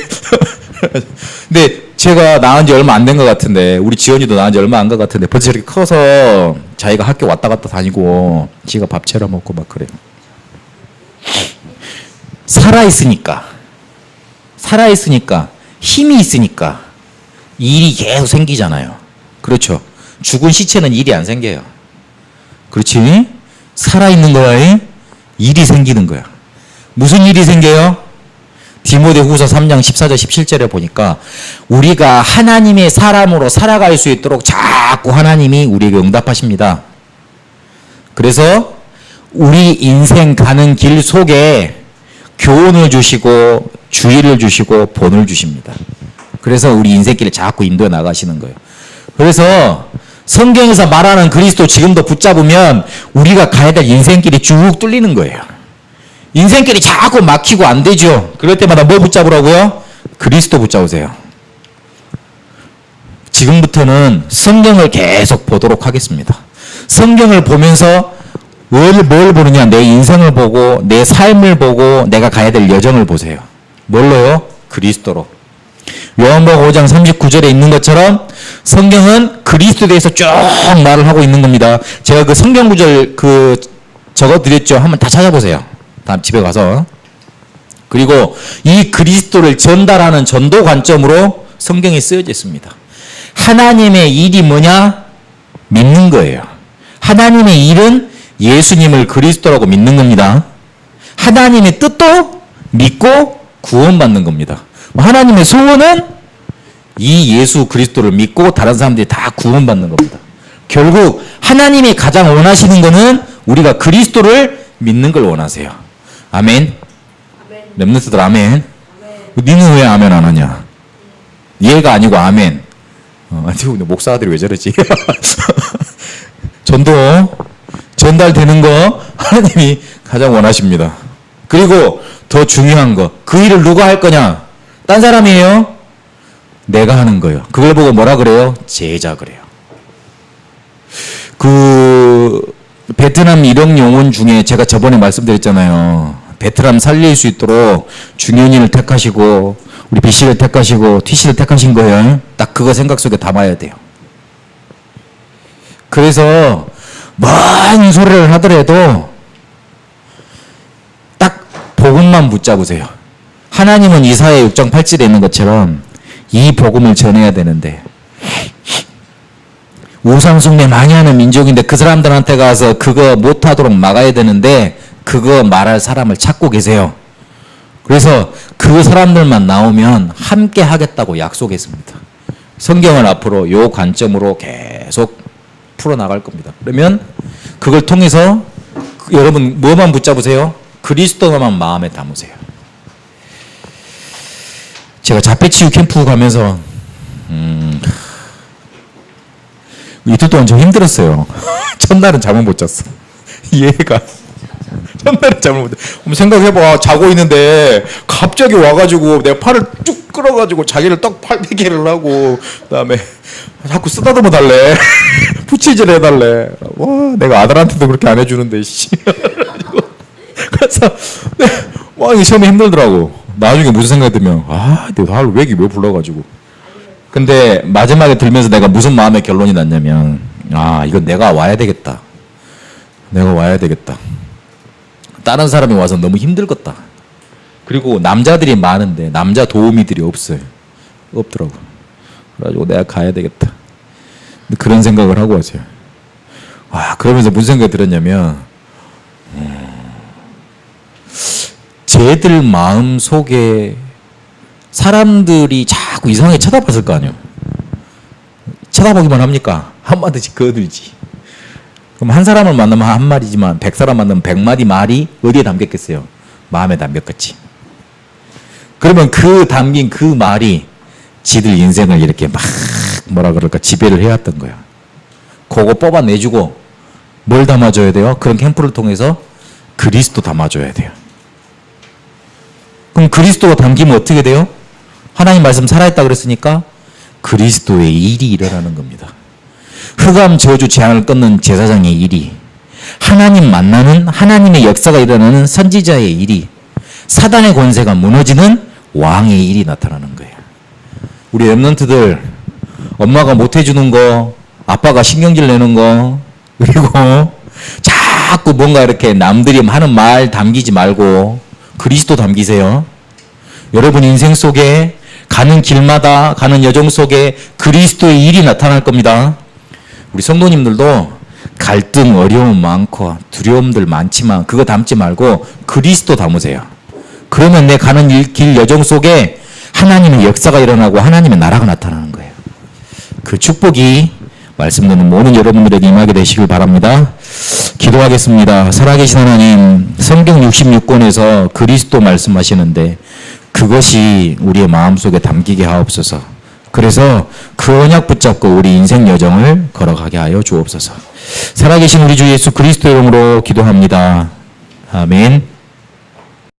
근데 제가 낳은 지 얼마 안 된 것 같은데 우리 지연이도 낳은 지 얼마 안 된 것 같은데 벌써 이렇게 커서 자기가 학교 왔다 갔다 다니고 지가 밥 차려 먹고 막 그래요. 살아있으니까 힘이 있으니까 일이 계속 생기잖아요. 그렇죠. 죽은 시체는 일이 안 생겨요. 그렇지? 살아있는 거야. 일이 생기는 거야. 무슨 일이 생겨요? 디모데후서 3장 14절 17절에 보니까 우리가 하나님의 사람으로 살아갈 수 있도록 자꾸 하나님이 우리에게 응답하십니다. 그래서 우리 인생 가는 길 속에 교훈을 주시고 주의를 주시고 본을 주십니다. 그래서 우리 인생길을 자꾸 인도해 나가시는 거예요. 그래서 성경에서 말하는 그리스도 지금도 붙잡으면 우리가 가야 될 인생길이 쭉 뚫리는 거예요. 인생길이 자꾸 막히고 안 되죠. 그럴 때마다 뭐 붙잡으라고요? 그리스도 붙잡으세요. 지금부터는 성경을 계속 보도록 하겠습니다. 성경을 보면서 뭘 보느냐? 내 인생을 보고 내 삶을 보고 내가 가야 될 여정을 보세요. 뭘로요? 그리스도로. 요한복음 5장 39절에 있는 것처럼 성경은 그리스도에 대해서 쭉 말을 하고 있는 겁니다. 제가 그 성경 구절 적어드렸죠. 한번 다 찾아보세요. 다음 집에 가서. 그리고 이 그리스도를 전달하는 전도 관점으로 성경이 쓰여져 있습니다. 하나님의 일이 뭐냐? 믿는 거예요. 하나님의 일은 예수님을 그리스도라고 믿는 겁니다. 하나님의 뜻도 믿고 구원받는 겁니다. 하나님의 소원은 이 예수 그리스도를 믿고 다른 사람들이 다 구원받는 겁니다. 결국 하나님이 가장 원하시는 것은 우리가 그리스도를 믿는 걸 원하세요. 아멘. 렘넌트들 아멘. 니는 왜 아멘 안 하냐? 얘가 아니고 아멘. 근데 목사들이 왜 저러지? 전도 전달되는 거 하나님이 가장 원하십니다. 그리고 더 중요한 거, 그 일을 누가 할 거냐? 딴 사람이에요? 내가 하는 거예요. 그걸 보고 뭐라 그래요? 제자 그래요. 그 베트남 일용 용언 중에 제가 저번에 말씀드렸잖아요. 베트남 살릴 수 있도록 중현이를 택하시고 우리 B씨를 택하시고 T씨를 택하신 거예요. 딱 그거 생각 속에 담아야 돼요. 그래서 뭔 소리를 하더라도 딱 복음만 붙잡으세요. 하나님은 이사야 6장 8절에 있는 것처럼 이 복음을 전해야 되는데 우상숭배 많이 하는 민족인데 그 사람들한테 가서 그거 못하도록 막아야 되는데 그거 말할 사람을 찾고 계세요. 그래서 그 사람들만 나오면 함께 하겠다고 약속했습니다. 성경을 앞으로 이 관점으로 계속 풀어나갈 겁니다. 그러면 그걸 통해서 여러분 뭐만 붙잡으세요? 그리스도만 마음에 담으세요. 제가 자폐치유 캠프 가면서 이틀 동안 좀 힘들었어요. 첫날은 잠을 못 잤어. 얘가 첫날은 잠을 못 잤어. 생각해봐. 자고 있는데 갑자기 와가지고 내 팔을 쭉 끌어가지고 자기를 떡 팔베개를 하고 그다음에 자꾸 쓰다듬어 달래. 푸치질 해달래. 와, 내가 아들한테도 그렇게 안 해주는데 씨. 그래서 와, 이 시험이 힘들더라고. 나중에 무슨 생각이 들면 내가 나를 왜 불러가지고. 근데 마지막에 들면서 내가 무슨 마음의 결론이 났냐면 이건 내가 와야 되겠다. 내가 와야 되겠다. 다른 사람이 와서 너무 힘들겠다. 그리고 남자들이 많은데 남자 도우미들이 없어요. 없더라고. 그래가지고 내가 가야 되겠다. 그런 생각을 하고 왔어요. 그러면서 무슨 생각이 들었냐면 쟤들 마음 속에 사람들이 자꾸 이상하게 쳐다봤을 거 아니에요. 쳐다보기만 합니까? 한마디씩 거들지. 그럼 한 사람을 만나면 한 마디지만 100사람 만나면 100마디 말이 어디에 담겼겠어요? 마음에 담겼겠지. 그러면 그 담긴 그 말이 지들 인생을 이렇게 막 뭐라 그럴까 지배를 해왔던 거야. 그거 뽑아내주고 뭘 담아줘야 돼요? 그런 캠프를 통해서 그리스도 담아줘야 돼요. 그럼 그리스도가 담기면 어떻게 돼요? 하나님 말씀 살아있다 그랬으니까 그리스도의 일이 일어나는 겁니다. 흑암 저주 재앙을 끊는 제사장의 일이, 하나님 만나는 하나님의 역사가 일어나는 선지자의 일이, 사단의 권세가 무너지는 왕의 일이 나타나는 거예요. 우리 렘넌트들 엄마가 못해주는 거, 아빠가 신경질 내는 거, 그리고 자꾸 뭔가 이렇게 남들이 하는 말 담기지 말고 그리스도 담기세요. 여러분 인생 속에 가는 길마다 가는 여정 속에 그리스도의 일이 나타날 겁니다. 우리 성도님들도 갈등, 어려움 많고 두려움들 많지만 그거 담지 말고 그리스도 담으세요. 그러면 내 가는 길 여정 속에 하나님의 역사가 일어나고 하나님의 나라가 나타나는 거예요. 그 축복이 말씀 듣는 모든 여러분들에게 임하게 되시길 바랍니다. 기도하겠습니다. 살아계신 하나님, 성경 66권에서 그리스도 말씀하시는데 그것이 우리의 마음속에 담기게 하옵소서. 그래서 그 언약 붙잡고 우리 인생 여정을 걸어가게 하여 주옵소서. 살아계신 우리 주 예수 그리스도 이름으로 기도합니다. 아멘.